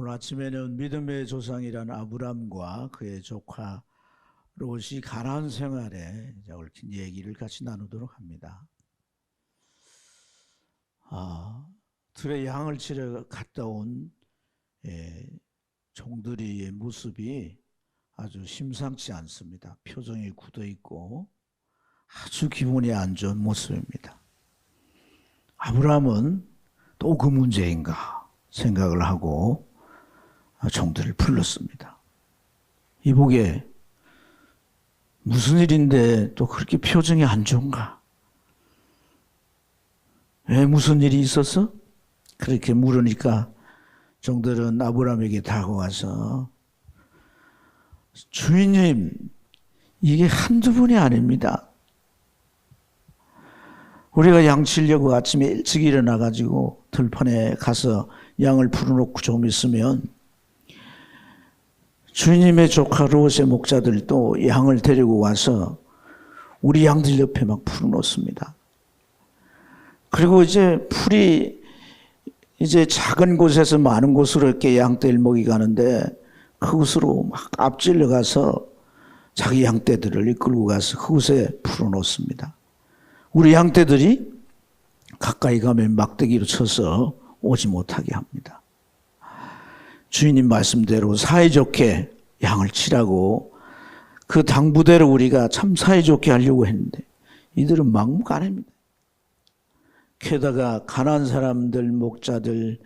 오늘 아침에는 믿음의 조상이란 아브람과 그의 조카 롯이 가나안 생활에 얽힌 얘기를 같이 나누도록 합니다. 들에 양을 치러 갔다 온 종들이의 모습이 아주 심상치 않습니다. 표정이 굳어 있고 아주 기분이 안 좋은 모습입니다. 아브람은 또 그 문제인가 생각을 하고 종들을 불렀습니다. 이보게 무슨 일인데 또 그렇게 표정이 안 좋은가? 왜 무슨 일이 있었어? 그렇게 물으니까 종들은 아브람에게 다가와서 주인님, 이게 한두 번이 아닙니다. 우리가 양 치려고 아침에 일찍 일어나가지고 들판에 가서 양을 풀어놓고 좀 있으면 주인님의 조카 롯의 목자들도 양을 데리고 와서 우리 양들 옆에 막 풀어놓습니다. 그리고 이제 풀이 이제 작은 곳에서 많은 곳으로 이렇게 양떼를 먹이 가는데 그곳으로 막 앞질러 가서 자기 양떼들을 이끌고 가서 그곳에 풀어놓습니다. 우리 양떼들이 가까이 가면 막대기로 쳐서 오지 못하게 합니다. 주인님 말씀대로 사이좋게 양을 치라고 그 당부대로 우리가 참 사이좋게 하려고 했는데 이들은 막무가내입니다. 게다가 가나안 사람들 목자들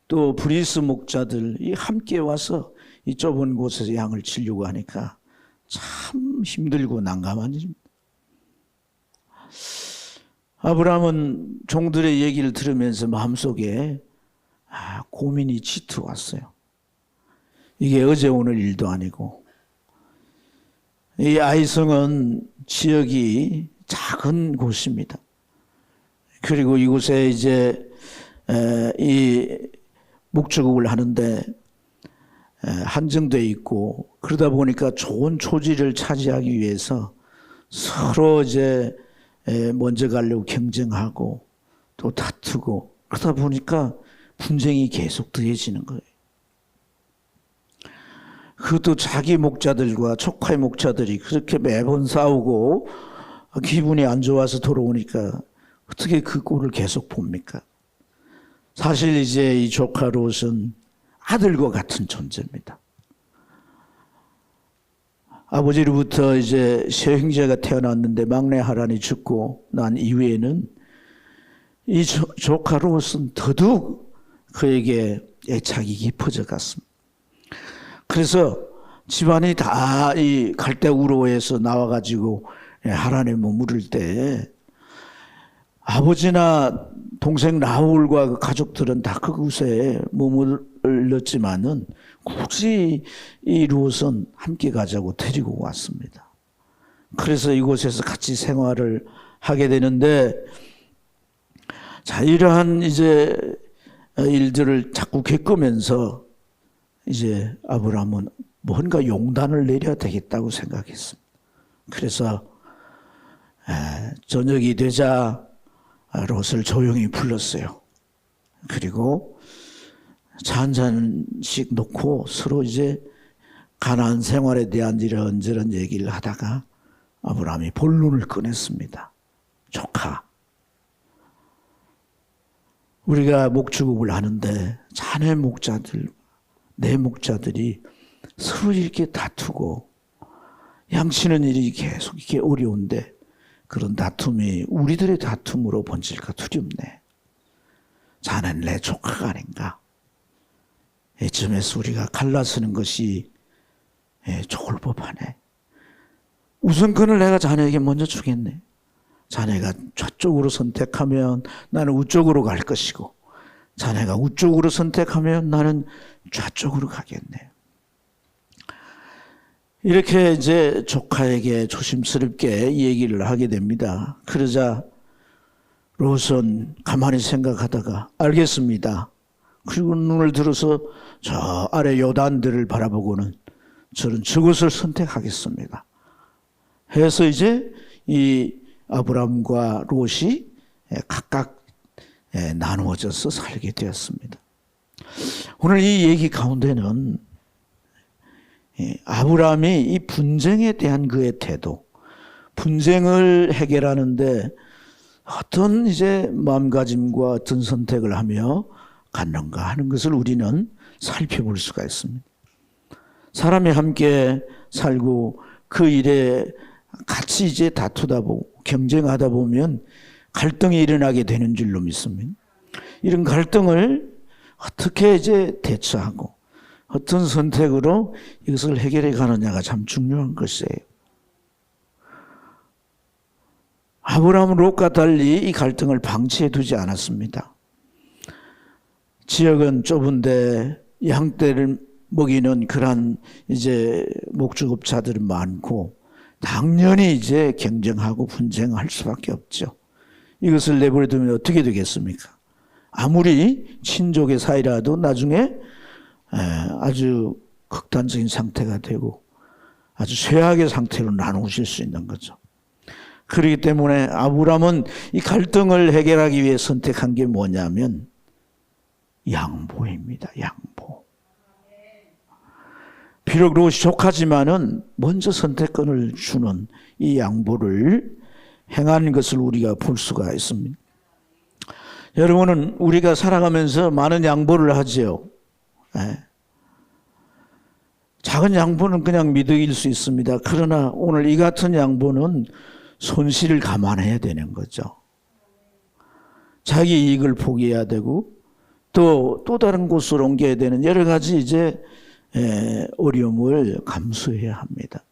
또 브리스 목자들이 함께 와서 이 좁은 곳에서 양을 치려고 하니까 참 힘들고 난감한 일입니다. 아브람은 종들의 얘기를 들으면서 마음속에 고민이 짙어 왔어요. 이게 어제 오늘 일도 아니고 이 아이성은 지역이 작은 곳입니다. 그리고 이곳에 이제 이 목축업을 하는데 한정되어 있고 그러다 보니까 좋은 초지를 차지하기 위해서 서로 이제 먼저 가려고 경쟁하고 또 다투고 그러다 보니까 분쟁이 계속 더해지는 거예요. 그것도 자기 목자들과 조카의 목자들이 그렇게 매번 싸우고 기분이 안 좋아서 돌아오니까 어떻게 그 꼴을 계속 봅니까? 사실 이제 이 조카 롯은 아들과 같은 존재입니다. 아버지로부터 이제 세 형제가 태어났는데 막내 하란이 죽고 난 이후에는 이 조카 롯은 더더욱 그에게 애착이 깊어져 갔습니다. 그래서 집안이 다 이 갈대 우로에서 나와가지고 하란에 머무를 때 아버지나 동생 라울과 그 가족들은 다 그곳에 머물렀지만은 굳이 이 롯은 함께 가자고 데리고 왔습니다. 그래서 이곳에서 같이 생활을 하게 되는데 자, 이러한 이제 일들을 자꾸 겪으면서 이제 아브람은 뭔가 용단을 내려야 되겠다고 생각했습니다. 그래서 저녁이 되자 롯을 조용히 불렀어요. 그리고 차 한 잔씩 놓고 서로 이제 가나안 생활에 대한 이런저런 얘기를 하다가 아브람이 본론을 꺼냈습니다. 조카, 우리가 목축업을 하는데 자네 목자들, 내 목자들이 서로 이렇게 다투고 양치는 일이 계속 이렇게 어려운데 그런 다툼이 우리들의 다툼으로 번질까 두렵네. 자넨 내 조카가 아닌가. 이쯤에서 우리가 갈라서는 것이 좋을 법하네. 우선권을 내가 자네에게 먼저 주겠네. 자네가 좌쪽으로 선택하면 나는 우쪽으로 갈 것이고 자네가 우쪽으로 선택하면 나는 좌쪽으로 가겠네. 이렇게 이제 조카에게 조심스럽게 얘기를 하게 됩니다. 그러자 롯은 가만히 생각하다가 알겠습니다. 그리고 눈을 들어서 저 아래 요단들을 바라보고는 저는 저것을 선택하겠습니다. 해서 이제 이 아브람과 롯이 각각 나누어져서 살게 되었습니다. 오늘 이 얘기 가운데는 아브라함이 이 분쟁에 대한 그의 태도, 분쟁을 해결하는데 어떤 이제 마음가짐과 어떤 선택을 하며 갔는가 하는 것을 우리는 살펴볼 수가 있습니다. 사람이 함께 살고 그 일에 같이 이제 다투다 보고 경쟁하다 보면 갈등이 일어나게 되는 줄로 믿습니다. 이런 갈등을 어떻게 이제 대처하고 어떤 선택으로 이것을 해결해 가느냐가 참 중요한 것이에요. 아브라함은 롯과 달리 이 갈등을 방치해 두지 않았습니다. 지역은 좁은데 양떼를 먹이는 그런 이제 목축업자들은 많고 당연히 이제 경쟁하고 분쟁할 수밖에 없죠. 이것을 내버려 두면 어떻게 되겠습니까? 아무리 친족의 사이라도 나중에 아주 극단적인 상태가 되고 아주 최악의 상태로 나누실 수 있는 거죠. 그렇기 때문에 아브라함은 이 갈등을 해결하기 위해 선택한 게 뭐냐면 양보입니다. 양보. 비록 롯이 족하지만은 먼저 선택권을 주는 이 양보를 행한 것을 우리가 볼 수가 있습니다. 여러분은 우리가 살아가면서 많은 양보를 하지요. 작은 양보는 그냥 미덕일 수 있습니다. 그러나 오늘 이 같은 양보는 손실을 감안해야 되는 거죠. 자기 이익을 포기해야 되고 또 다른 곳으로 옮겨야 되는 여러 가지 이제 어려움을 감수해야 합니다.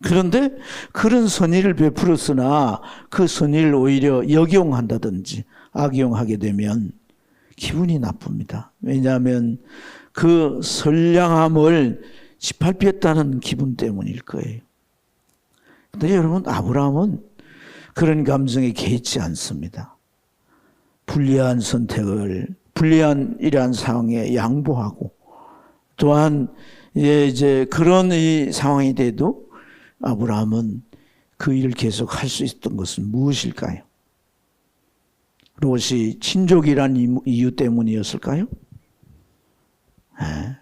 그런데 그런 선의를 베풀었으나 그 선의를 오히려 역용한다든지 악용하게 되면 기분이 나쁩니다. 왜냐하면 그 선량함을 짓밟혔다는 기분 때문일 거예요. 근데 여러분, 아브라함은 그런 감정에 개의치 않습니다. 불리한 선택을, 불리한 이러한 상황에 양보하고 또한 이제 그런 이 상황이 돼도 아브라함은 그 일을 계속 할 수 있었던 것은 무엇일까요? 롯이 친족이란 이유 때문이었을까요? 네.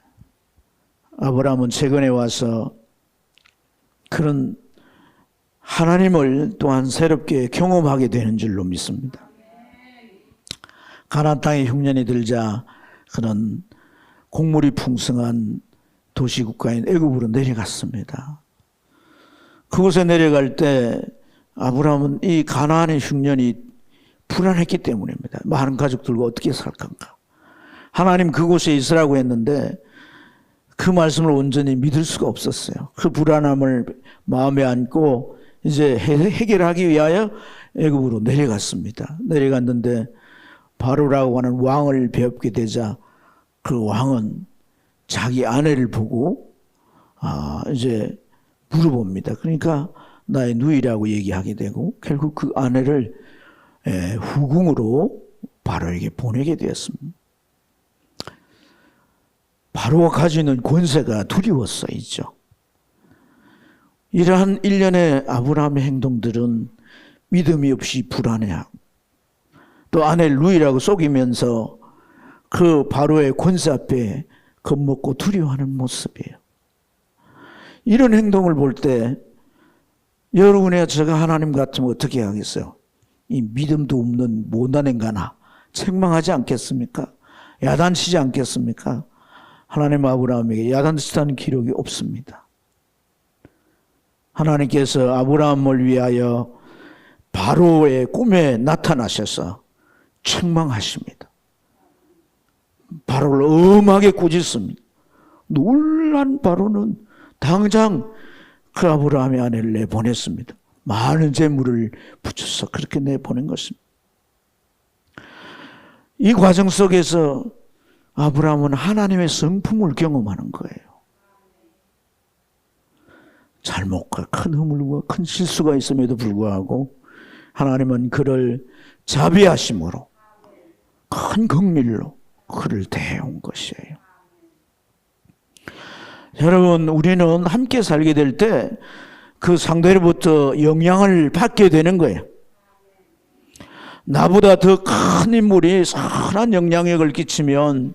아브라함은 최근에 와서 그런 하나님을 또한 새롭게 경험하게 되는 줄로 믿습니다. 가나안 땅에 흉년이 들자 그런 곡물이 풍성한 도시국가인 애굽으로 내려갔습니다. 그곳에 내려갈 때 아브라함은 이 가나안의 흉년이 불안했기 때문입니다. 많은 가족들과 어떻게 살 건가. 하나님 그곳에 있으라고 했는데 그 말씀을 온전히 믿을 수가 없었어요. 그 불안함을 마음에 안고 이제 해결하기 위하여 애굽으로 내려갔습니다. 내려갔는데 바로라고 하는 왕을 배웁게 되자 그 왕은 자기 아내를 보고 이제 물어봅니다. 그러니까 나의 누이라고 얘기하게 되고 결국 그 아내를 후궁으로 바로에게 보내게 되었습니다. 바로가 가지고 있는 권세가 두려웠어이죠. 이러한 일련의 아브라함의 행동들은 믿음이 없이 불안해하고 또 아내를 누이라고 속이면서 그 바로의 권세 앞에 겁먹고 두려워하는 모습이에요. 이런 행동을 볼 때 여러분의 제가 하나님 같으면 어떻게 하겠어요? 이 믿음도 없는 못난 인간아 책망하지 않겠습니까? 야단치지 않겠습니까? 하나님 아브라함에게 야단치다는 기록이 없습니다. 하나님께서 아브라함을 위하여 바로의 꿈에 나타나셔서 책망하십니다. 바로를 엄하게 꾸짖습니다. 놀란 바로는 당장 그 아브라함의 아내를 내보냈습니다. 많은 재물을 붙여서 그렇게 내보낸 것입니다. 이 과정 속에서 아브라함은 하나님의 성품을 경험하는 거예요. 잘못과 큰 허물과 큰 실수가 있음에도 불구하고 하나님은 그를 자비하심으로 큰 긍휼로 그를 대해온 것이에요. 여러분, 우리는 함께 살게 될 때 그 상대로부터 영향을 받게 되는 거예요. 나보다 더 큰 인물이 선한 영향력을 끼치면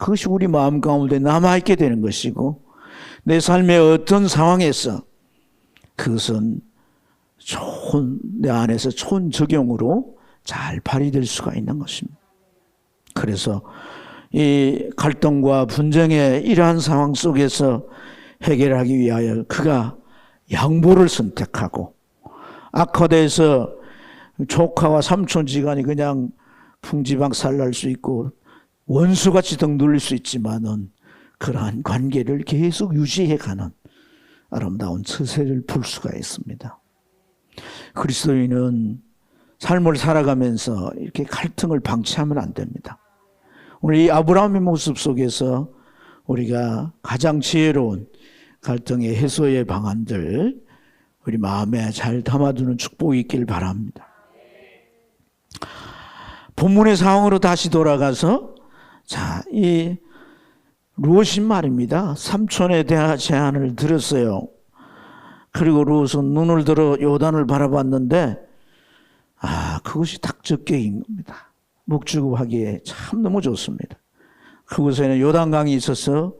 그것이 우리 마음 가운데 남아있게 되는 것이고 내 삶의 어떤 상황에서 그것은 내 안에서 좋은 적용으로 잘 발휘될 수가 있는 것입니다. 그래서 이 갈등과 분쟁의 이러한 상황 속에서 해결하기 위하여 그가 양보를 선택하고 악화돼서 조카와 삼촌지간이 그냥 풍지박살 날 수 있고 원수같이 등 눌릴 수 있지만은 그러한 관계를 계속 유지해가는 아름다운 처세를 볼 수가 있습니다. 그리스도인은 삶을 살아가면서 이렇게 갈등을 방치하면 안 됩니다. 오늘 이 아브라함의 모습 속에서 우리가 가장 지혜로운 갈등의 해소의 방안들 우리 마음에 잘 담아두는 축복이 있길 바랍니다. 본문의 상황으로 다시 돌아가서 이 롯이 말입니다. 삼촌에 대한 제안을 들었어요. 그리고 롯은 눈을 들어 요단을 바라봤는데 그것이 닥적격인 겁니다. 목축하기에 참 너무 좋습니다. 그곳에는 요단강이 있어서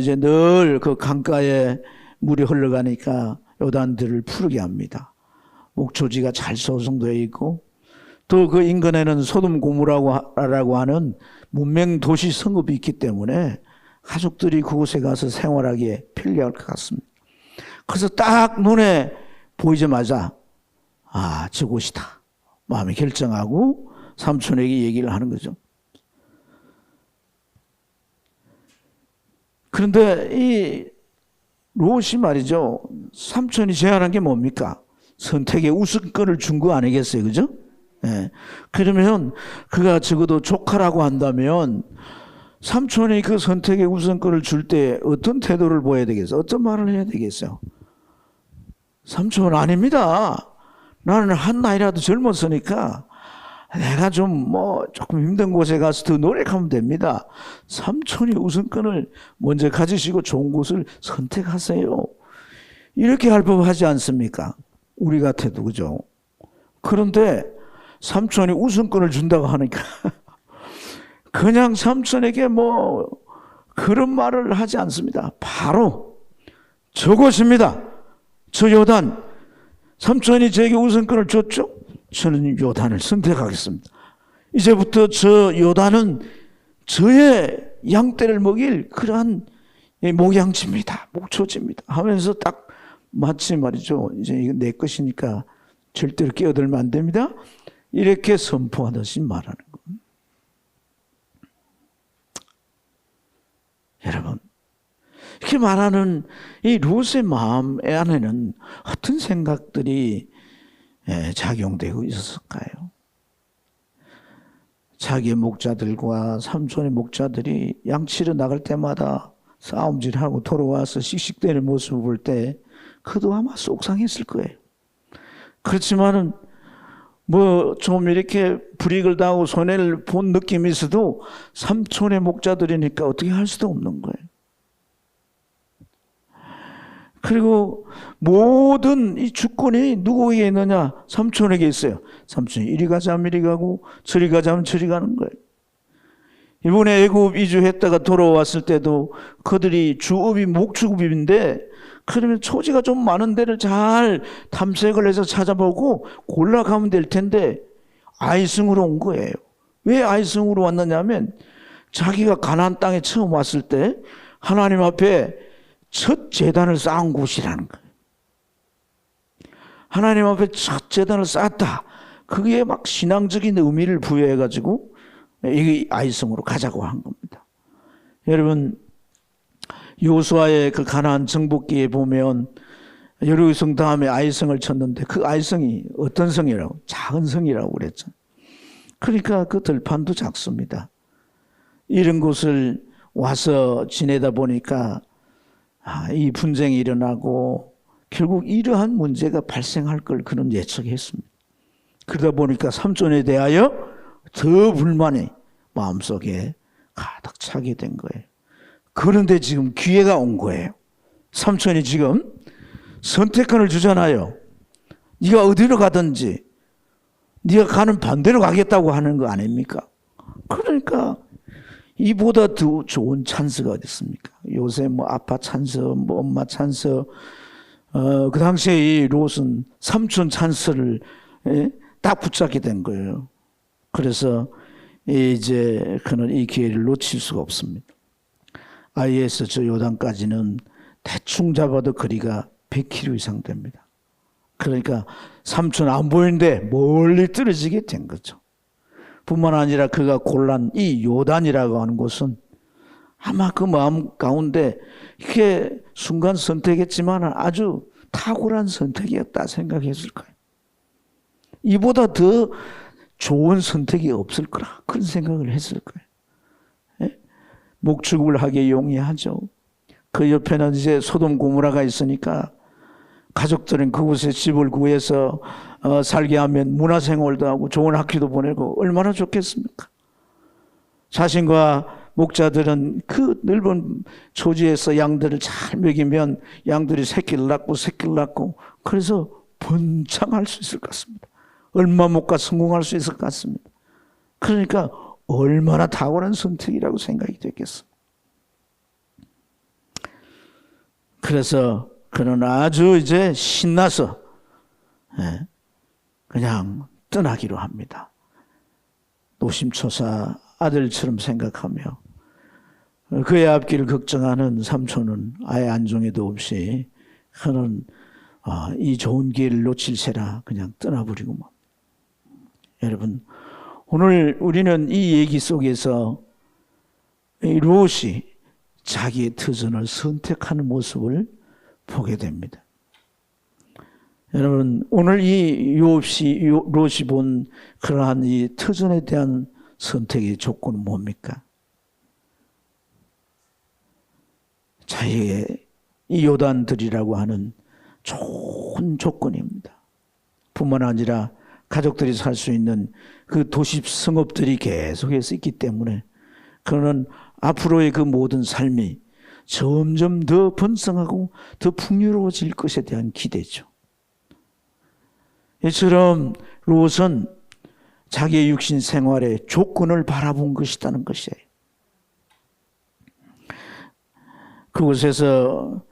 이제 늘 그 강가에 물이 흘러가니까 요단들을 푸르게 합니다. 목초지가 잘 조성되어 있고 또 그 인근에는 소돔 고모라고 하는 문명 도시 성읍이 있기 때문에 가족들이 그곳에 가서 생활하기에 편리할 것 같습니다. 그래서 딱 눈에 보이자마자 저곳이다 마음에 결정하고 삼촌에게 얘기를 하는 거죠. 그런데 이 롯이 말이죠, 삼촌이 제안한 게 뭡니까? 선택의 우선권을 준 거 아니겠어요, 그죠? 예. 그러면 그가 적어도 조카라고 한다면 삼촌이 그 선택의 우선권을 줄 때 어떤 태도를 보여야 되겠어요? 어떤 말을 해야 되겠어요? 삼촌 아닙니다. 나는 한 나이라도 젊었으니까 내가 조금 힘든 곳에 가서 더 노력하면 됩니다. 삼촌이 우선권을 먼저 가지시고 좋은 곳을 선택하세요. 이렇게 할 법하지 않습니까? 우리 같아도 그죠? 그런데 삼촌이 우선권을 준다고 하니까 그냥 삼촌에게 그런 말을 하지 않습니다. 바로 저곳입니다. 저 요단. 삼촌이 저에게 우선권을 줬죠? 저는 요단을 선택하겠습니다. 이제부터 저 요단은 저의 양떼를 먹일 그러한 목양지입니다. 목초지입니다. 하면서 딱 마치 말이죠. 이제 이거 내 것이니까 절대로 끼어들면 안 됩니다. 이렇게 선포하듯이 말하는 겁니다. 여러분, 이렇게 말하는 이 롯의 마음 안에는 어떤 생각들이 작용되고 있었을까요? 자기의 목자들과 삼촌의 목자들이 양치러 나갈 때마다 싸움질하고 돌아와서 씩씩대는 모습을 볼 때 그도 아마 속상했을 거예요. 그렇지만은 좀 이렇게 불이익을 당하고 손해를 본 느낌이 있어도 삼촌의 목자들이니까 어떻게 할 수도 없는 거예요. 그리고 모든 이 주권이 누구에게 있느냐? 삼촌에게 있어요. 삼촌이 이리 가자면 이리 가고 저리 가자면 저리 가는 거예요. 이번에 애굽 이주했다가 돌아왔을 때도 그들이 주업이 목축업인데 그러면 초지가 좀 많은 데를 잘 탐색을 해서 찾아보고 골라가면 될 텐데 아이성으로 온 거예요. 왜 아이성으로 왔느냐면 자기가 가나안 땅에 처음 왔을 때 하나님 앞에 첫 제단을 쌓은 곳이라는 거예요. 하나님 앞에 첫 제단을 쌓았다. 그게 막 신앙적인 의미를 부여해가지고 이 아이성으로 가자고 한 겁니다. 여러분, 여호수아의 그 가나안 정복기에 보면 여리고성 다음에 아이성을 쳤는데 그 아이성이 어떤 성이라고? 작은 성이라고 그랬죠. 그러니까 그 들판도 작습니다. 이런 곳을 와서 지내다 보니까 이 분쟁이 일어나고 결국 이러한 문제가 발생할 걸 그는 예측했습니다. 그러다 보니까 삼촌에 대하여 더 불만이 마음속에 가득 차게 된 거예요. 그런데 지금 기회가 온 거예요. 삼촌이 지금 선택권을 주잖아요. 네가 어디로 가든지 네가 가는 반대로 가겠다고 하는 거 아닙니까? 그러니까 이보다 더 좋은 찬스가 어디 있습니까? 요새 뭐 아빠 찬스, 뭐 엄마 찬스, 그 당시에 이 롯은 삼촌 찬스를 딱 붙잡게 된 거예요. 그래서 이제 그는 이 기회를 놓칠 수가 없습니다. 아이에서 저 요단까지는 대충 잡아도 거리가 100km 이상 됩니다. 그러니까 삼촌 안 보이는데 멀리 떨어지게 된 거죠. 뿐만 아니라 그가 골란 이 요단이라고 하는 곳은 아마 그 마음 가운데 이게 순간 선택했지만 아주 탁월한 선택이었다 생각했을 거예요. 이보다 더 좋은 선택이 없을 거라 그런 생각을 했을 거예요. 예? 목축을 하기 용이하죠. 그 옆에는 이제 소돔 고모라가 있으니까 가족들은 그곳에 집을 구해서 살게 하면 문화생활도 하고 좋은 학교도 보내고 얼마나 좋겠습니까? 자신과 목자들은 그 넓은 초지에서 양들을 잘 먹이면 양들이 새끼를 낳고 그래서 번창할 수 있을 것 같습니다. 얼마 못 가 성공할 수 있을 것 같습니다. 그러니까 얼마나 탁월한 선택이라고 생각이 됐겠어. 그래서 그는 아주 이제 신나서 그냥 떠나기로 합니다. 노심초사 아들처럼 생각하며 그의 앞길을 걱정하는 삼촌은 아예 안중에도 없이 그는 이 좋은 기회를 놓칠세라 그냥 떠나버리고 막. 여러분, 오늘 우리는 이 얘기 속에서 이 롯이 자기의 터전을 선택하는 모습을 보게 됩니다. 여러분, 오늘 이 롯이 본 그러한 이 터전에 대한 선택의 조건은 뭡니까? 자기의 이 요단들이라고 하는 좋은 조건입니다. 뿐만 아니라 가족들이 살 수 있는 그 도시 성읍들이 계속해서 있기 때문에 그는 앞으로의 그 모든 삶이 점점 더 번성하고 더 풍요로워질 것에 대한 기대죠. 이처럼 롯은 자기의 육신 생활의 조건을 바라본 것이라는 것이에요. 그곳에서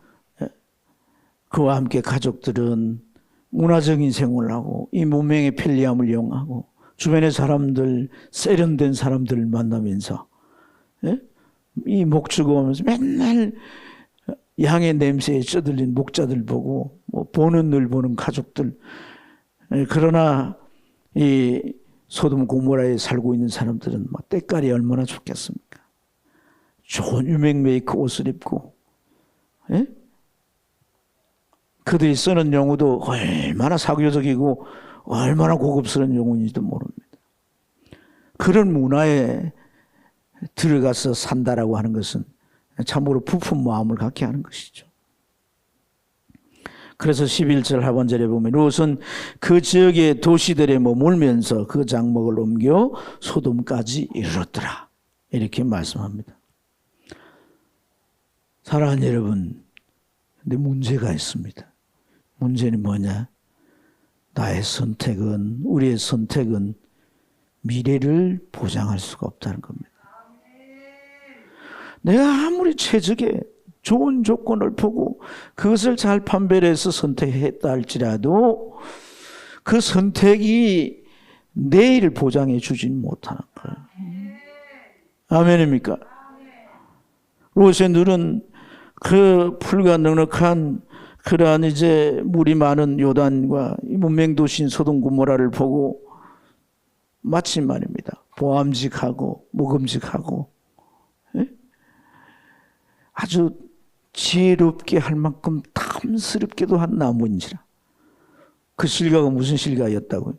그와 함께 가족들은 문화적인 생활을 하고 이 문명의 편리함을 이용하고 주변의 사람들, 세련된 사람들을 만나면서 이 목축을 오면서 맨날 양의 냄새에 쩌들린 목자들 보고 뭐 보는 늘 보는 가족들. 그러나 이 소돔 고모라에 살고 있는 사람들은 막 때깔이 얼마나 좋겠습니까? 좋은 유명 메이커 옷을 입고 그들이 쓰는 용어도 얼마나 사교적이고 얼마나 고급스러운 용어인지도 모릅니다. 그런 문화에 들어가서 산다라고 하는 것은 참으로 부푼 마음을 갖게 하는 것이죠. 그래서 11절 하반절에 보면 롯은 그 지역의 도시들에 머물면서 그 장막을 옮겨 소돔까지 이르렀더라. 이렇게 말씀합니다. 사랑하는 여러분, 근데 문제가 있습니다. 문제는 뭐냐? 나의 선택은, 우리의 선택은 미래를 보장할 수가 없다는 겁니다. 내가 아무리 최적의 좋은 조건을 보고 그것을 잘 판별해서 선택했다 할지라도 그 선택이 내일을 보장해 주진 못하는 거예요. 아멘입니까? 롯의 눈은 그 풀과 넉넉한 그러한 이제 물이 많은 요단과 이 문명 도시인 소돔 고모라를 보고 마침 말입니다. 보암직하고 먹음직하고 아주 지혜롭게 할 만큼 탐스럽게도 한 나무인지라. 그 실과가 무슨 실과였다고요?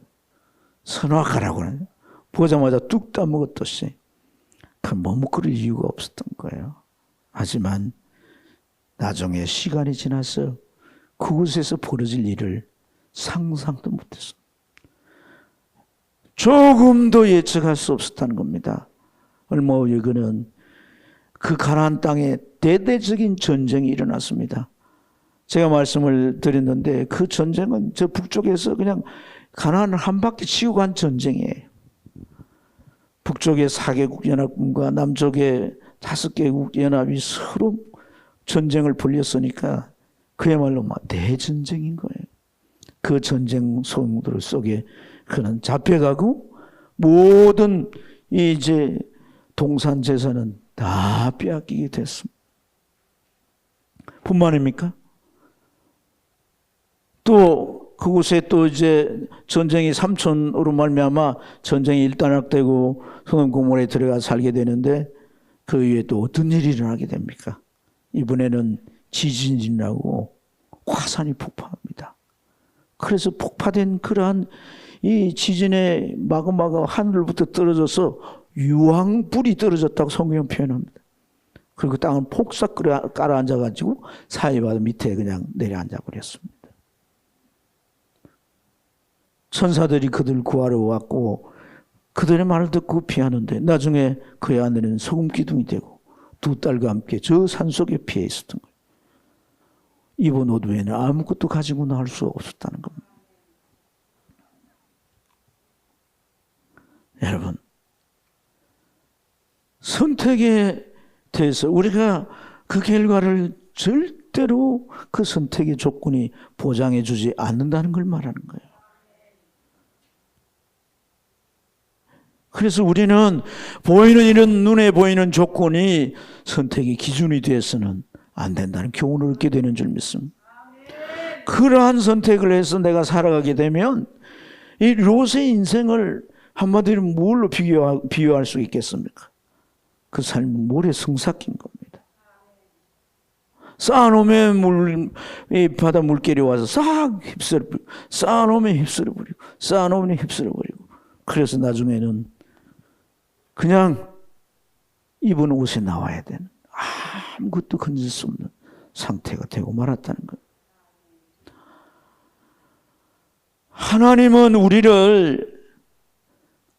선악과라고 하는. 보자마자 뚝 따먹었듯이 그 머뭇거릴 이유가 없었던 거예요. 하지만 나중에 시간이 지나서 그곳에서 벌어질 일을 상상도 못했어. 조금도 예측할 수 없었다는 겁니다. 얼마 후에 그는 그 가나안 땅에 대대적인 전쟁이 일어났습니다. 제가 말씀을 드렸는데 그 전쟁은 저 북쪽에서 그냥 가나안을 한 바퀴 치고 간 전쟁이에요. 북쪽의 4개국 연합군과 남쪽의 5개국 연합이 서로 전쟁을 벌였으니까 그야말로 막 대전쟁인 거예요. 그 전쟁 소용돌이 속에 그는 잡혀가고 모든 이제 동산 재산은 다 빼앗기게 됐습니다. 뿐만 아닙니까? 또 그곳에 또 이제 전쟁이 삼촌으로 말미암아 전쟁이 일단락되고 소돔 고모라에 들어가 살게 되는데 그 이후에 또 어떤 일이 일어나게 됩니까? 이번에는 지진이 나고 화산이 폭파합니다. 그래서 폭파된 그러한 이 지진의 마그마가 하늘부터 떨어져서 유황불이 떨어졌다고 성경은 표현합니다. 그리고 땅은 폭삭 깔아앉아가지고 사해바다 밑에 그냥 내려앉아 버렸습니다. 천사들이 그들 구하러 왔고 그들의 말을 듣고 피하는데 나중에 그의 아내는 소금 기둥이 되고 두 딸과 함께 저 산속에 피해 있었던 거예요. 입은 옷 외에는 아무것도 가지고 나올 수 없었다는 겁니다. 여러분, 선택에 대해서 우리가 그 결과를 절대로 그 선택의 조건이 보장해 주지 않는다는 걸 말하는 거예요. 그래서 우리는 보이는 이런 눈에 보이는 조건이 선택의 기준이 되어서는 안 된다는 교훈을 얻게 되는 줄 믿습니다. 그러한 선택을 해서 내가 살아가게 되면 이 롯의 인생을 한마디로 뭘로 비유할 수 있겠습니까? 그 삶은 모래 성삭인 겁니다. 쌓아놓으면 이 바다 물결이 와서 싹 휩쓸어버리고 쌓아놓으면 휩쓸어버리고 쌓아놓으면 휩쓸어버리고 그래서 나중에는 그냥 입은 옷에 나와야 되는 아무것도 건질 수 없는 상태가 되고 말았다는 것. 하나님은 우리를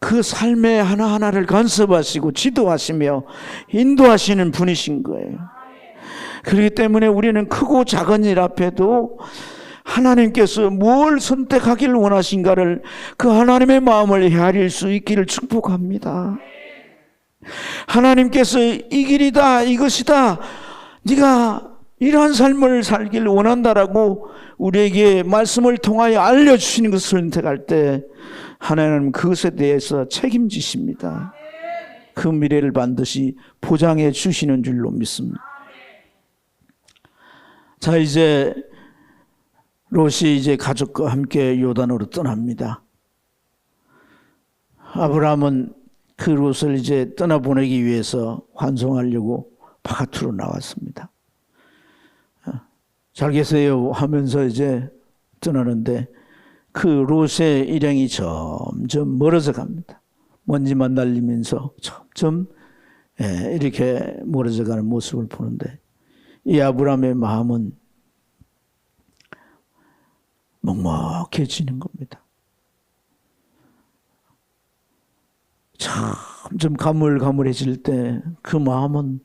그 삶의 하나하나를 간섭하시고 지도하시며 인도하시는 분이신 거예요. 그렇기 때문에 우리는 크고 작은 일 앞에도 하나님께서 뭘 선택하기를 원하신가를 그 하나님의 마음을 헤아릴 수 있기를 축복합니다. 하나님께서 이 길이다, 이것이다, 네가 이러한 삶을 살기를 원한다라고 우리에게 말씀을 통하여 알려주시는 것을 선택할 때 하나님은 그것에 대해서 책임지십니다. 그 미래를 반드시 보장해 주시는 줄로 믿습니다. 자, 이제 롯이 이제 가족과 함께 요단으로 떠납니다. 아브라함은 그 롯을 이제 떠나보내기 위해서 환송하려고 바깥으로 나왔습니다. 잘 계세요 하면서 이제 떠나는데 그 롯의 일행이 점점 멀어져 갑니다. 먼지만 날리면서 점점 이렇게 멀어져 가는 모습을 보는데 이 아브라함의 마음은 먹먹해지는 겁니다. 점점 가물가물해질 때 그 마음은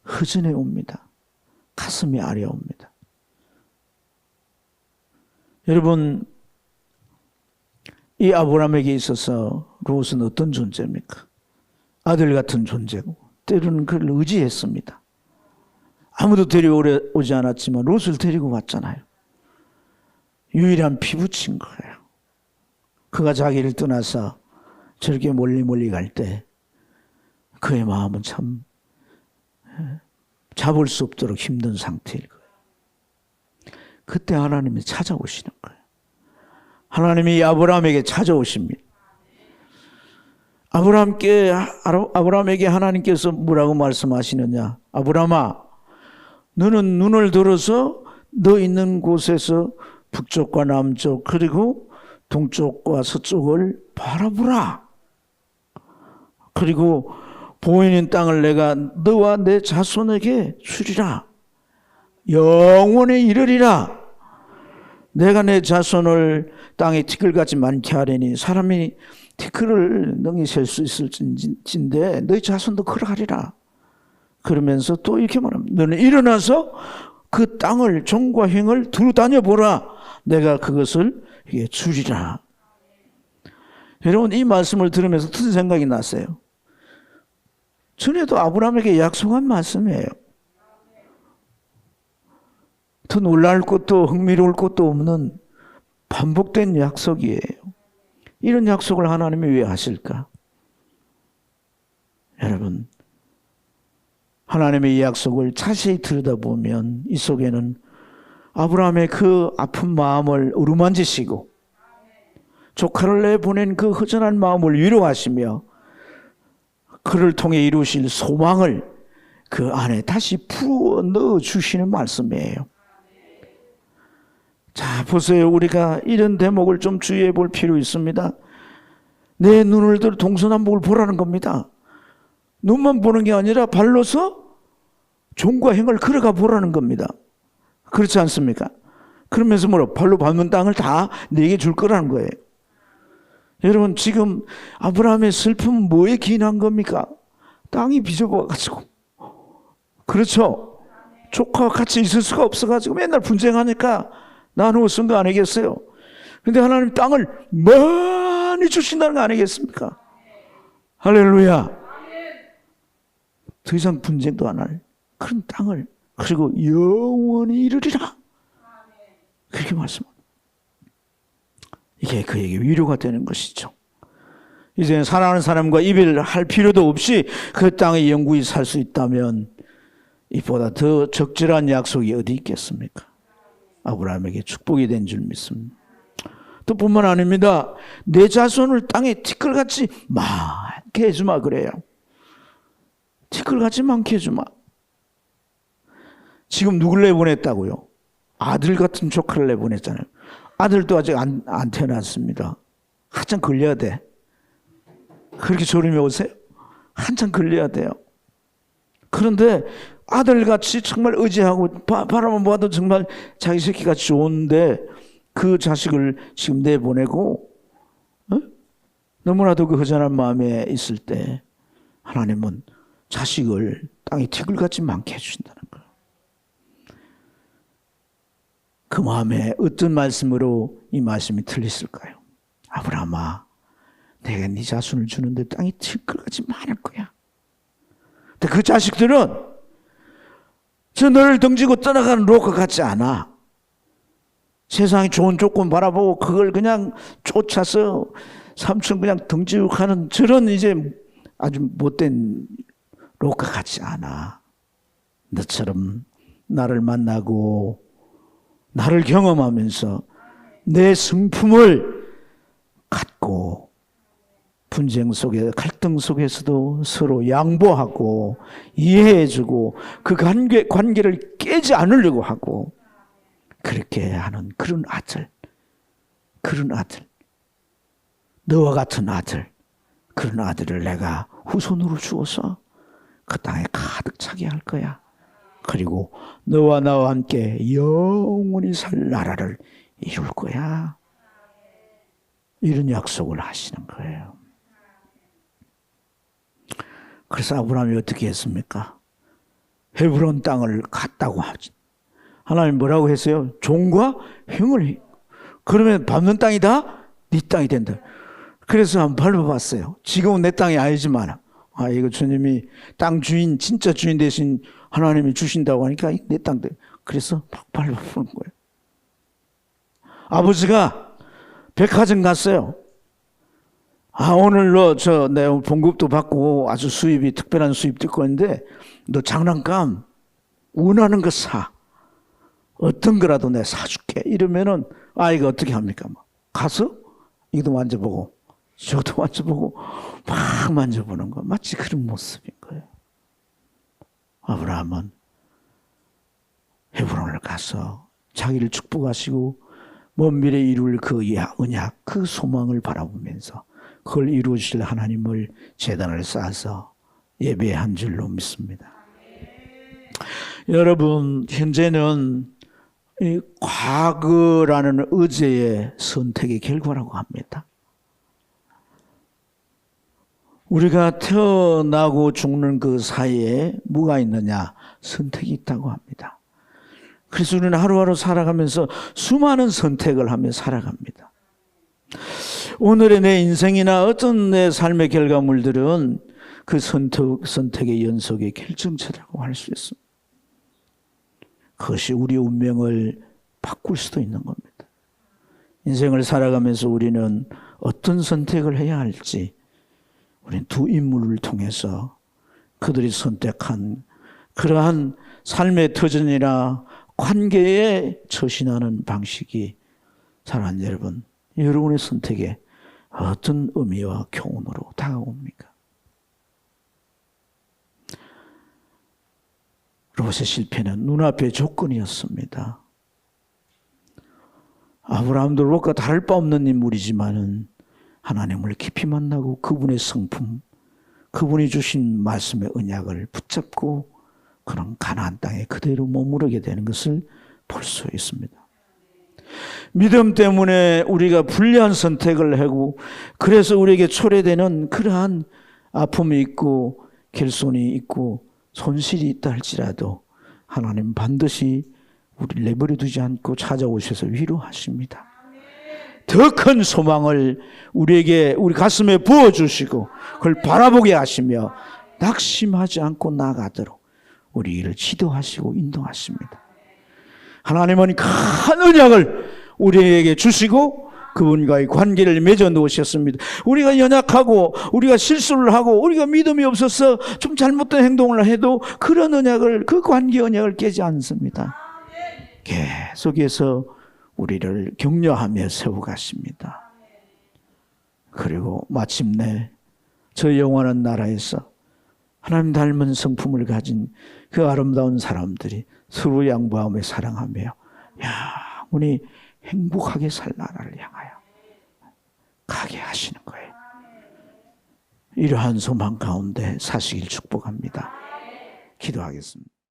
허전해 옵니다. 가슴이 아려옵니다. 여러분, 이 아브라함에게 있어서 롯은 어떤 존재입니까? 아들 같은 존재고 때로는 그를 의지했습니다. 아무도 데려오지 않았지만 롯을 데리고 왔잖아요. 유일한 피부친 거예요. 그가 자기를 떠나서 저렇게 멀리 갈 때 그의 마음은 참 잡을 수 없도록 힘든 상태일 거예요. 그때 하나님이 찾아오시는 거예요. 하나님이 아브라함에게 찾아오십니다. 아브라함에게 하나님께서 뭐라고 말씀하시느냐? 아브라함아, 너는 눈을 들어서 너 있는 곳에서 북쪽과 남쪽 그리고 동쪽과 서쪽을 바라보라. 그리고 보이는 땅을 내가 너와 내 자손에게 주리라. 영원히 이르리라. 내가 내 자손을 땅에 티끌같이 많게 하려니 사람이 티끌을 능히 셀 수 있을진데 너희 자손도 그러하리라. 그러면서 또 이렇게 말합니다. 너는 일어나서 그 땅을 종과 행을 두루 다녀보라. 내가 그것을 주리라. 여러분, 이 말씀을 들으면서 무슨 생각이 났어요? 전에도 아브라함에게 약속한 말씀이에요. 더 놀랄 것도 흥미로울 것도 없는 반복된 약속이에요. 이런 약속을 하나님이 왜 하실까? 여러분, 하나님의 이 약속을 자세히 들여다보면 이 속에는 아브라함의 그 아픈 마음을 어루만지시고 조카를 내보낸 그 허전한 마음을 위로하시며 그를 통해 이루실 소망을 그 안에 다시 풀어 넣어 주시는 말씀이에요. 자, 보세요. 우리가 이런 대목을 좀 주의해 볼 필요 있습니다. 내 눈을 들어 동서남북을 보라는 겁니다. 눈만 보는 게 아니라 발로서 종과 행을 걸어가 보라는 겁니다. 그렇지 않습니까? 그러면서 뭐라 발로 밟는 땅을 다 내게 줄 거라는 거예요. 여러분, 지금 아브라함의 슬픔은 뭐에 기인한 겁니까? 땅이 비좁아가지고. 그렇죠? 조카와 같이 있을 수가 없어가지고 맨날 분쟁하니까 나누어 쓴 거 아니겠어요? 근데 하나님 땅을 많이 주신다는 거 아니겠습니까? 할렐루야. 더 이상 분쟁도 안 할 그런 땅을, 그리고 영원히 이르리라. 그렇게 말씀합니다. 이게 그에게 위로가 되는 것이죠. 이제 사랑하는 사람과 이별할 필요도 없이 그 땅에 영구히 살 수 있다면 이보다 더 적절한 약속이 어디 있겠습니까? 아브라함에게 축복이 된 줄 믿습니다. 또 뿐만 아닙니다. 내 자손을 땅에 티끌같이 많게 해주마 그래요. 티끌같이 많게 해주마. 지금 누굴 내보냈다고요? 아들 같은 조카를 내보냈잖아요. 아들도 아직 안 태어났습니다. 한참 걸려야 돼. 그렇게 졸음이 오세요? 한참 걸려야 돼요. 그런데 아들같이 정말 의지하고 바라만 봐도 정말 자기 새끼가 좋은데 그 자식을 지금 내보내고 너무나도 그 허전한 마음에 있을 때 하나님은 자식을 땅에 티끌같이 많게 해주신다는 거예요. 그 마음에 어떤 말씀으로 이 말씀이 들렸을까요? 아브라함아, 내가 네 자손을 주는데 땅이 티끌같이 많을 거야. 근데 그 자식들은 저 너를 등지고 떠나가는 롯과 같지 않아. 세상에 좋은 조건 바라보고 그걸 그냥 쫓아서 삼촌 그냥 등지고 가는 저런 이제 아주 못된 롯과 같지 않아. 너처럼 나를 만나고 나를 경험하면서 내 성품을 갖고 분쟁 속에 갈등 속에서도 서로 양보하고 이해해주고 그 관계를 깨지 않으려고 하고 그렇게 하는 그런 아들, 너와 같은 아들, 그런 아들을 내가 후손으로 주어서 그 땅에 가득 차게 할 거야. 그리고 너와 나와 함께 영원히 살 나라를 이룰 거야. 이런 약속을 하시는 거예요. 그래서 아브라함이 어떻게 했습니까? 헤브론 땅을 갔다고 하지. 하나님 뭐라고 했어요? 종과 형을. 그러면 밟는 땅이 다 네 땅이 된다. 그래서 한번 밟아봤어요. 지금은 내 땅이 아니지만 이거 주님이 땅 주인, 진짜 주인 대신 하나님이 주신다고 하니까 내 땅 돼. 그래서 막 밟아보는 거예요. 아버지가 백화점 갔어요. 오늘 내가 봉급도 받고 아주 수입이 특별한 수입도 있고 있는데 너 장난감 원하는 거 사. 어떤 거라도 내가 사줄게. 이러면은 아이가 어떻게 합니까? 가서 이것도 만져보고 저것도 만져보고 막 만져보는 거. 마치 그런 모습인 거예요. 아브라함은 헤브론을 가서 자기를 축복하시고 먼 미래에 이룰 그 언약, 그 소망을 바라보면서 그걸 이루어 주실 하나님을 제단을 쌓아서 예배한 줄로 믿습니다. 여러분, 현재는 이 과거라는 어제의 선택의 결과라고 합니다. 우리가 태어나고 죽는 그 사이에 뭐가 있느냐? 선택이 있다고 합니다. 그래서 우리는 하루하루 살아가면서 수많은 선택을 하며 살아갑니다. 오늘의 내 인생이나 어떤 내 삶의 결과물들은 그 선택의 연속의 결정체라고 할 수 있습니다. 그것이 우리 운명을 바꿀 수도 있는 겁니다. 인생을 살아가면서 우리는 어떤 선택을 해야 할지 우리는 두 인물을 통해서 그들이 선택한 그러한 삶의 터전이나 관계에 처신하는 방식이 사랑하는 여러분, 여러분의 선택에 어떤 의미와 교훈으로 다가옵니까? 롯의 실패는 눈앞의 조건이었습니다. 아브라함도 롯과 다를 바 없는 인물이지만은 하나님을 깊이 만나고 그분의 성품, 그분이 주신 말씀의 언약을 붙잡고 그런 가나안 땅에 그대로 머무르게 되는 것을 볼 수 있습니다. 믿음 때문에 우리가 불리한 선택을 하고 그래서 우리에게 초래되는 그러한 아픔이 있고 결손이 있고 손실이 있다 할지라도 하나님 반드시 우리를 내버려 두지 않고 찾아오셔서 위로하십니다. 더 큰 소망을 우리에게 우리 가슴에 부어주시고 그걸 바라보게 하시며 낙심하지 않고 나아가도록 우리를 지도하시고 인도하십니다. 하나님은 큰 언약을 우리에게 주시고 그분과의 관계를 맺어 놓으셨습니다. 우리가 연약하고 우리가 실수를 하고 우리가 믿음이 없어서 좀 잘못된 행동을 해도 그런 언약을, 그 관계 언약을 깨지 않습니다. 계속해서 우리를 격려하며 세워가십니다. 그리고 마침내 저 영원한 나라에서 하나님 닮은 성품을 가진 그 아름다운 사람들이 서로 양보하며 사랑하며 영원히 행복하게 살 나라를 향하여 가게 하시는 거예요. 이러한 소망 가운데 사시길 축복합니다. 기도하겠습니다.